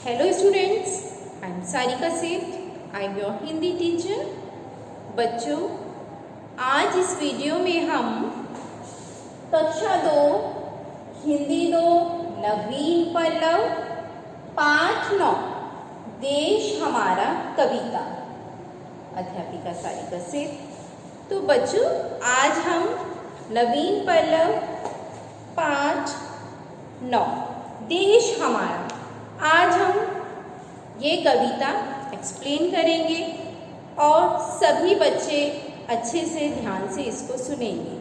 Hello students, I am Sarika Seth. I am your Hindi teacher. बच्चों, आज इस वीडियो में हम कक्षा 2 हिंदी 2 नवीन पल्लव पाठ 9 देश हमारा कविता, अध्यापिका सारिका सेठ। तो बच्चों, आज हम नवीन पल्लव पाठ 9 देश हमारा, आज हम ये कविता एक्सप्लेन करेंगे और सभी बच्चे अच्छे से ध्यान से इसको सुनेंगे।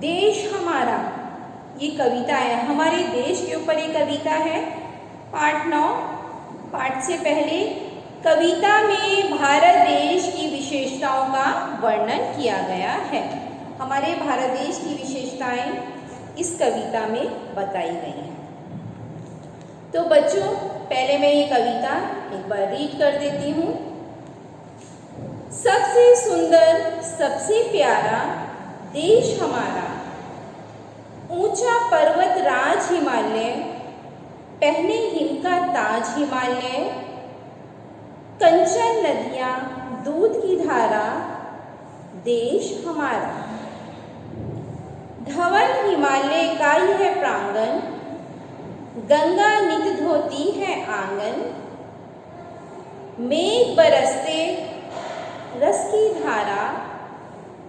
देश हमारा, ये कविता है, हमारे देश के ऊपर ये कविता है। पाठ 9। पाठ से पहले कविता में भारत देश की विशेषताओं का वर्णन किया गया है। हमारे भारत देश की विशेषताएं इस कविता में बताई गई हैं। तो बच्चों, पहले मैं ये कविता एक बार रीड कर देती हूँ। सबसे सुंदर, सबसे प्यारा देश हमारा, ऊंचा पर्वत राज हिमालय, पहने हिम का ताज हिमालय, कंचन नदियाँ, दूध की धारा, देश हमारा। धवल हिमालय का यह प्रांगण, गंगा नित धोती है आंगन, मेघ बरसते रस की धारा,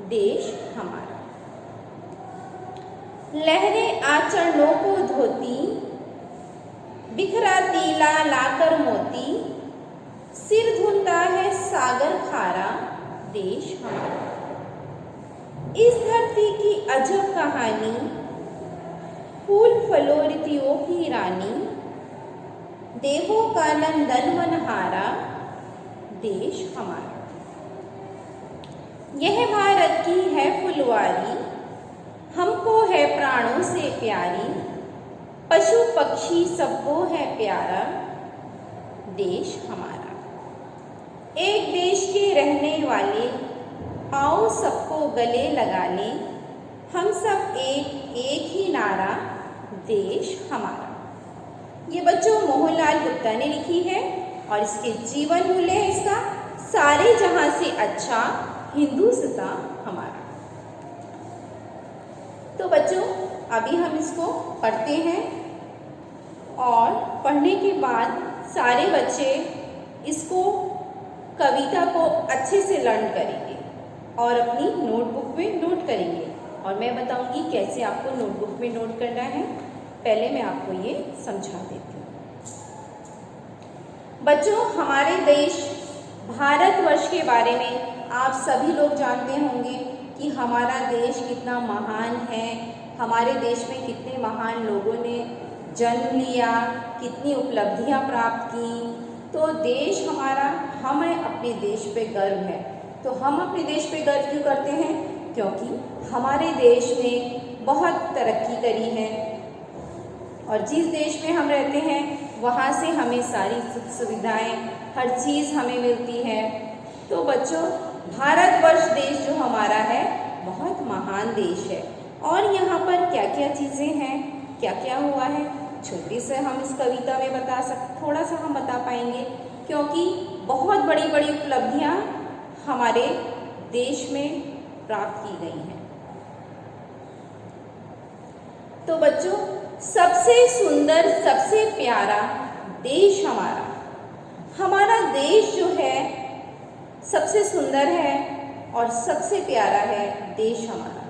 देश हमारा। लहरें आचरणों को धोती, बिखराती लाकर मोती, सिर धुलता है सागर खारा, देश हमारा। इस धरती की अजब कहानी, फूल फलों ऋतुओं की रानी, देवों का नंदन मनहारा, देश हमारा। यह भारत की है फुलवारी, हमको है प्राणों से प्यारी, पशु पक्षी सबको है प्यारा, देश हमारा। एक देश के रहने वाले, आओ सबको गले लगा लें, हम सब एक ही नारा, देश हमारा। ये बच्चों मोहनलाल गुप्ता ने लिखी है और इसके जीवन मूल्य है इसका, सारे जहां से अच्छा हिंदुस्तान हमारा। तो बच्चों, अभी हम इसको पढ़ते हैं और पढ़ने के बाद सारे बच्चे इसको कविता को अच्छे से लर्न करेंगे और अपनी नोटबुक में नोट करेंगे और मैं बताऊंगी कैसे आपको नोटबुक में नोट करना है। पहले मैं आपको ये समझा देती हूँ। बच्चों, हमारे देश भारतवर्ष के बारे में आप सभी लोग जानते होंगे कि हमारा देश कितना महान है, हमारे देश में कितने महान लोगों ने जन्म लिया, कितनी उपलब्धियाँ प्राप्त की। तो देश हमारा, हमें अपने देश पे गर्व है। तो हम अपने देश पे गर्व क्यों करते हैं? क्योंकि हमारे देश ने बहुत तरक्की करी है और जिस देश में हम रहते हैं वहाँ से हमें सारी सुख सुविधाएं, हर चीज़ हमें मिलती है। तो बच्चों, भारतवर्ष देश जो हमारा है बहुत महान देश है और यहाँ पर क्या क्या चीज़ें हैं, क्या क्या हुआ है, छोटे से हम इस कविता में थोड़ा सा हम बता पाएंगे, क्योंकि बहुत बड़ी बड़ी उपलब्धियाँ हमारे देश में प्राप्त की गई हैं। तो बच्चों, सबसे सुंदर, सबसे प्यारा देश हमारा, हमारा देश जो है सबसे सुंदर है और सबसे प्यारा है देश हमारा।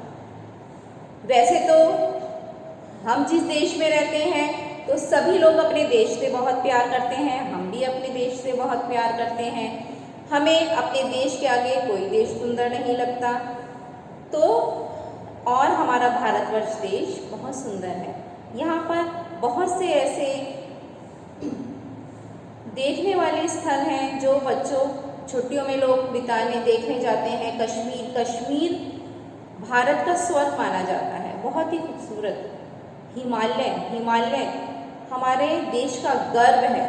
वैसे तो हम जिस देश में रहते हैं तो सभी लोग अपने देश से बहुत प्यार करते हैं, हम भी अपने देश से बहुत प्यार करते हैं। हमें अपने देश के आगे कोई देश सुंदर नहीं लगता। तो और हमारा भारतवर्ष देश बहुत सुंदर है। यहाँ पर बहुत से ऐसे देखने वाले स्थल हैं जो बच्चों छुट्टियों में लोग बिताने देखने जाते हैं। कश्मीर भारत का स्वर्ग माना जाता है, बहुत ही खूबसूरत। हिमालय हमारे देश का गर्व है।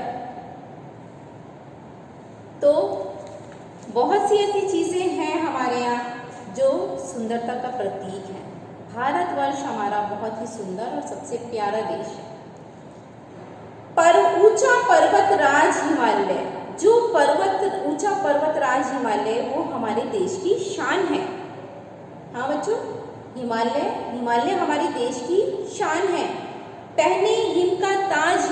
तो बहुत सी ऐसी चीज़ें हैं हमारे यहाँ जो सुंदरता का प्रतीक है। भारतवर्ष हमारा बहुत ही सुंदर और सबसे प्यारा देश है। पर ऊंचा पर्वत राज हिमालय, जो ऊंचा पर्वत राज हिमालय वो हमारे देश की शान है। हाँ बच्चों, हिमालय हमारे देश की शान है। पहने हिम का ताज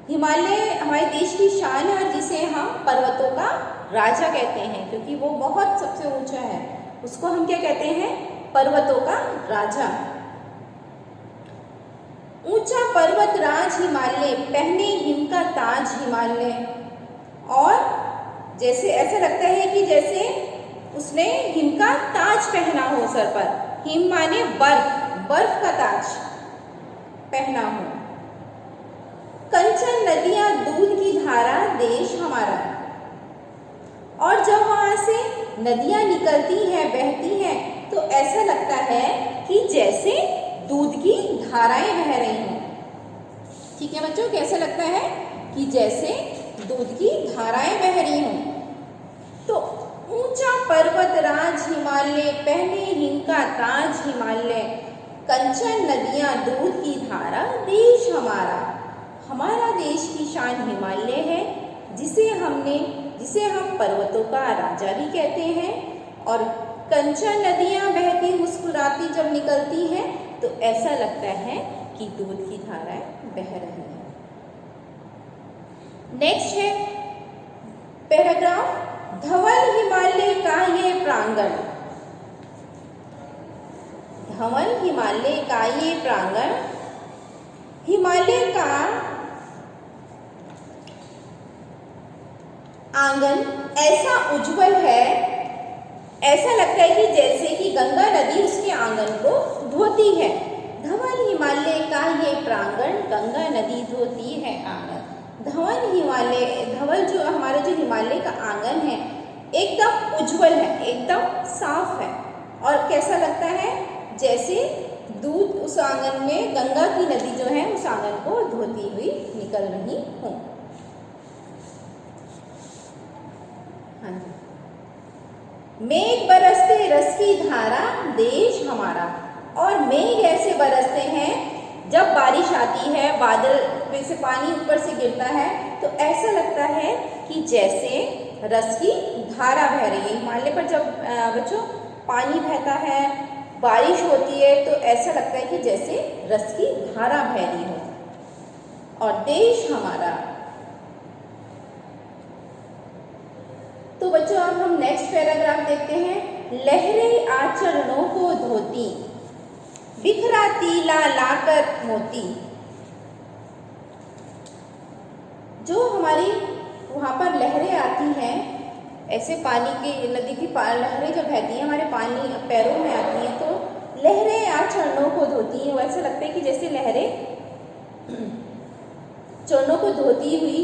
हिमालय हमारे देश की शान है और जिसे हम पर्वतों का राजा कहते हैं, क्योंकि वो बहुत सबसे ऊंचा है, उसको हम क्या कहते हैं, पर्वतों का राजा। ऊंचा पर्वत राज हिमालय, पहने हिम का ताज हिमालय। और जैसे ऐसा लगता है कि जैसे उसने हिम का ताज पहना हो सर पर। हिम माने बर्फ का ताज पहना हो। कंचन नदियां दूध की धारा देश हमारा। और जब वहां से नदियां निकलती हैं, बहती हैं, तो ऐसा लगता है कि जैसे दूध की धाराएं बह रही हों। ठीक है बच्चों, कैसा लगता है कि जैसे दूध की धाराएं बह रही हों। तो ऊंचा पर्वत राज हिमालय, पहने हिम का ताज हिमालय। कंचन नदियां दूध की धारा देश हमारा। हमारा देश की शान हिमालय है, जिसे हम पर्वतों का राजा भी कहते हैं। और कंचन नदियां बहती मुस्कुराती जब निकलती हैं तो ऐसा लगता है कि दूध की धाराएं बह रही हैं। नेक्स्ट है पैराग्राफ, धवल हिमालय का ये प्रांगण। धवल हिमालय का ये प्रांगण, हिमालय का आंगन ऐसा उज्जवल है, ऐसा लगता है कि जैसे कि गंगा नदी उसके आंगन को धोती है। धवल हिमालय का ये प्रांगण, गंगा नदी धोती है आंगन। धवल जो हमारे जो हिमालय का आंगन है एकदम उज्जवल है, एकदम साफ है। और कैसा लगता है, जैसे दूध उस आंगन में गंगा की नदी जो है उस आंगन को धोती हुई निकल रही हो। हाँ जी। मेघ बरसते रस की धारा देश हमारा। और मेघ ऐसे बरसते हैं जब बारिश आती है, बादल में से पानी ऊपर से गिरता है तो ऐसा लगता है कि जैसे रस की धारा बह रही है। हिमालय पर जब बच्चों पानी बहता है, बारिश होती है, तो ऐसा लगता है कि जैसे रस की धारा बह रही हो। और देश हमारा। तो बच्चों अब हम नेक्स्ट पैराग्राफ देखते हैं। लहरें आचरणों को धोती, बिखराती ला लाकर मोती। जो हमारी वहां पर लहरें आती हैं, ऐसे पानी की नदी की लहरें जब बहती हैं हमारे पानी पैरों में आती हैं, तो लहरें आचरणों को धोती हैं। वैसा लगता है कि जैसे लहरें चरणों को धोती हुई,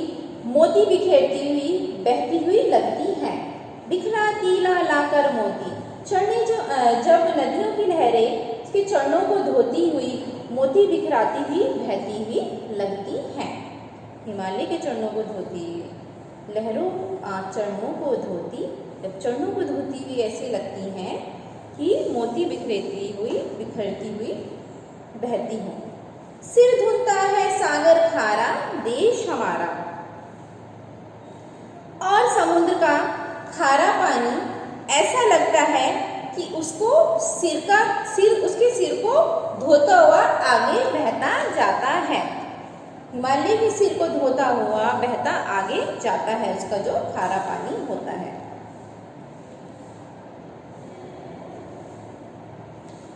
मोती बिखेरती हुई, बहती हुई लगती हैं। बिखराती ला लाकर मोती। चरणें जब नदियों की लहरें उसके चरणों को धोती हुई, मोती बिखराती हुई, बहती हुई लगती हैं। हिमालय के चरणों को धोती हुई, लहरों चरणों को धोती, जब चरणों को धोती हुई ऐसी लगती हैं कि मोती बिखरती हुई बहती हों। सिर धुनता है सागर खारा देश हमारा। और समुद्र का खारा पानी ऐसा लगता है कि उसके सिर को धोता हुआ आगे बहता जाता है। हिमालय के सिर को धोता हुआ बहता आगे जाता है, उसका जो खारा पानी होता है।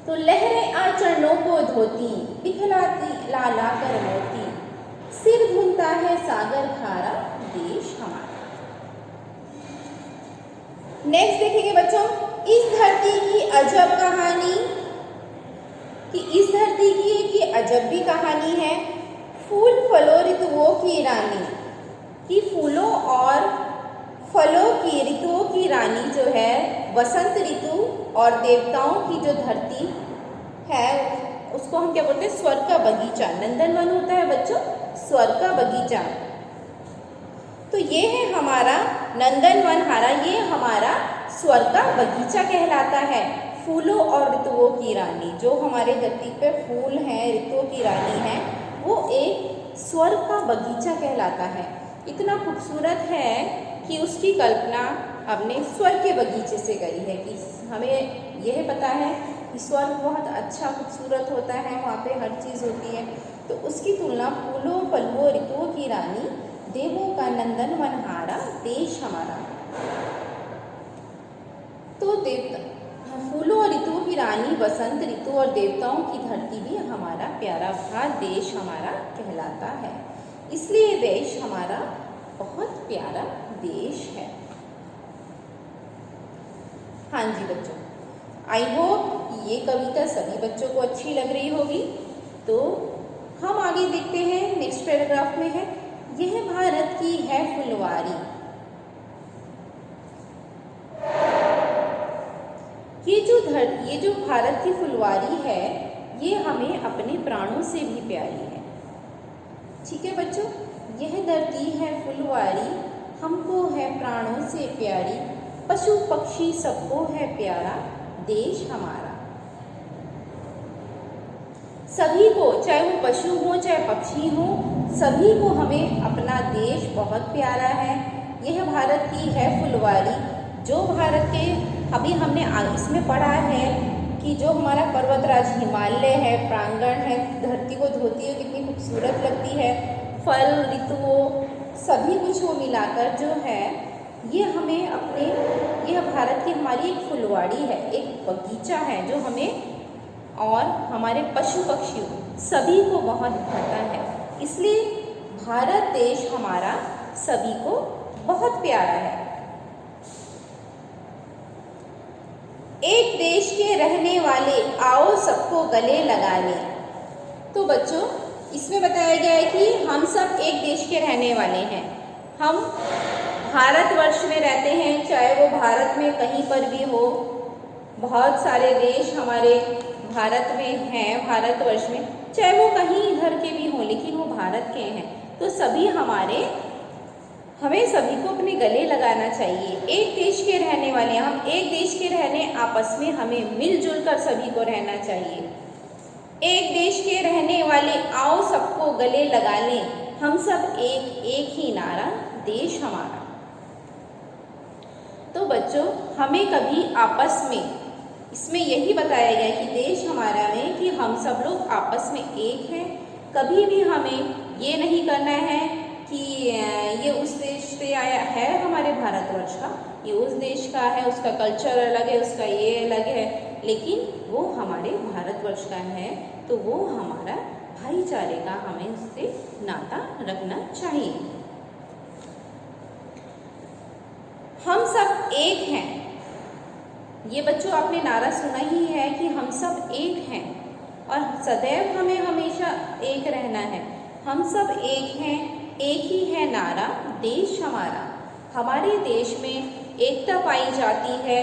तो लहरें आचरणों को धोती, बिखराती ला लाकर मोती। सिर धुनता है सागर खारा देश हमारा। नेक्स्ट देखेंगे बच्चों, इस धरती की अजब कहानी, कि इस धरती की एक अजब भी कहानी है। फूल फलों ऋतुओं की रानी, कि फूलों और फलों की ऋतुओं की रानी जो है वसंत ऋतु, और देवताओं की जो धरती है उसको हम क्या बोलते हैं, स्वर्ग का बगीचा। नंदनवन होता है बच्चों, स्वर्ग का बगीचा। तो ये है हमारा नंदनवन ये हमारा स्वर्ग का बगीचा कहलाता है। फूलों और ऋतुओं की रानी, जो हमारे धरती पे फूल हैं, ऋतुओं की रानी है, वो एक स्वर्ग का बगीचा कहलाता है। इतना खूबसूरत है कि उसकी कल्पना हमने स्वर्ग के बगीचे से करी है कि हमें यह पता है कि स्वर्ग बहुत अच्छा खूबसूरत होता है, वहाँ पे हर चीज़ होती है। तो उसकी तुलना फूलों फलों ऋतुओं की रानी देवों का नंदन वनहारा देश हमारा। तो फूलों और ऋतुओं की रानी, बसंत ऋतु और देवताओं की धरती भी हमारा प्यारा भारत देश हमारा कहलाता है। इसलिए देश हमारा बहुत प्यारा देश है। हाँ जी बच्चों, आई होप ये कविता सभी बच्चों को अच्छी लग रही होगी। तो हम आगे देखते हैं, नेक्स्ट पैराग्राफ में है, यह भारत की है फुलवारी। ये जो भारत की फुलवारी है, ये हमें अपने प्राणों से भी प्यारी है। ठीक है बच्चों, यह धरती है फुलवारी, हमको है प्राणों से प्यारी, पशु पक्षी सबको है प्यारा देश हमारा। सभी को, चाहे वो पशु हो चाहे पक्षी हो, सभी को हमें अपना देश बहुत प्यारा है। यह भारत की है फुलवारी, जो भारत के, अभी हमने इसमें पढ़ा है कि जो हमारा पर्वतराज हिमालय है, प्रांगण है, धरती को धोती है कितनी खूबसूरत लगती है, फल ऋतुओं सभी कुछ वो मिलाकर जो है ये हमें अपने, यह भारत की हमारी एक फुलवाड़ी है, एक बगीचा है जो हमें और हमारे पशु पक्षियों सभी को बहुत भाता है। इसलिए भारत देश हमारा सभी को बहुत प्यारा है। एक देश के रहने वाले आओ सबको गले लगा ले। तो बच्चों, इसमें बताया गया है कि हम सब एक देश के रहने वाले हैं। हम भारतवर्ष में रहते हैं, चाहे वो भारत में कहीं पर भी हो। बहुत सारे देश हमारे भारत में हैं, भारतवर्ष में, चाहे वो कहीं इधर के भी हों, लेकिन वो भारत के हैं। तो सभी हमें सभी को अपने गले लगाना चाहिए। एक देश के रहने वाले, हम एक देश के रहने, आपस में हमें मिलजुल कर सभी को रहना चाहिए। एक देश के रहने वाले आओ सबको गले लगा लें, हम सब एक ही नारा देश हमारा। तो बच्चों, हमें कभी आपस में, इसमें यही बताया गया कि देश हमारा में कि हम सब लोग आपस में एक हैं। कभी भी हमें ये नहीं करना है कि ये उस देश से आया है, हमारे भारतवर्ष का, ये उस देश का है, उसका कल्चर अलग है, उसका ये अलग है, लेकिन वो हमारे भारतवर्ष का है, तो वो हमारा भाईचारे का हमें उससे नाता रखना चाहिए। हम सब एक हैं, ये बच्चों आपने नारा सुना ही है कि हम सब एक हैं और सदैव हमें हमेशा एक रहना है। हम सब एक हैं, एक ही है नारा देश हमारा। हमारे देश में एकता पाई जाती है,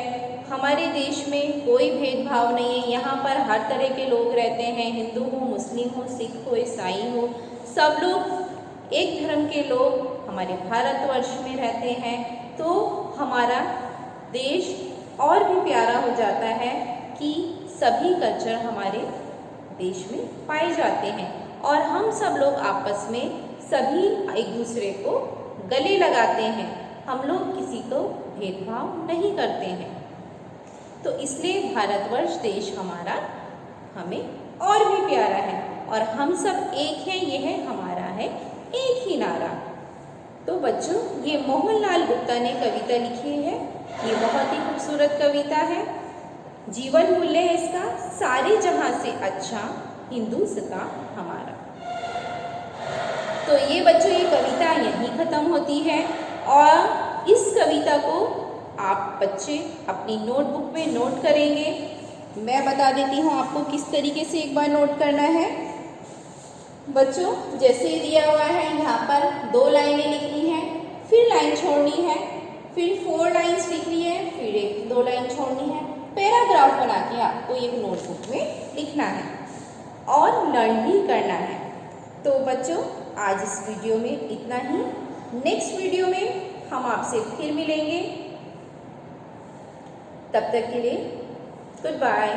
हमारे देश में कोई भेदभाव नहीं है। यहाँ पर हर तरह के लोग रहते हैं, हिंदू हो, मुस्लिम हो, सिख हो, ईसाई हो, सब लोग एक धर्म के लोग हमारे भारतवर्ष में रहते हैं। तो हमारा देश और भी प्यारा हो जाता है कि सभी कल्चर हमारे देश में पाए जाते हैं और हम सब लोग आपस में सभी एक दूसरे को गले लगाते हैं। हम लोग किसी को भेदभाव नहीं करते हैं। तो इसलिए भारतवर्ष देश हमारा हमें और भी प्यारा है और हम सब एक हैं, यह हमारा है एक ही नारा। तो बच्चों, ये मोहनलाल गुप्ता ने कविता लिखी है। ये बहुत ही खूबसूरत कविता है। जीवन मूल्य है इसका, सारे जहां से अच्छा हिंदुस्तान हमारा। तो ये बच्चों, ये कविता यहीं ख़त्म होती है और इस कविता को आप बच्चे अपनी नोटबुक में नोट करेंगे। मैं बता देती हूँ आपको किस तरीके से एक बार नोट करना है। बच्चों, जैसे दिया हुआ है यहाँ पर 2 लाइनें लिखनी है, फिर लाइन छोड़नी है, फिर 4 लाइन्स लिखनी है, फिर 1-2 लाइन छोड़नी है। पैराग्राफ बना के आपको एक नोटबुक में लिखना है और लर्न भी करना है। तो बच्चों, आज इस वीडियो में इतना ही। नेक्स्ट वीडियो में हम आपसे फिर मिलेंगे। तब तक के लिए गुड बाय।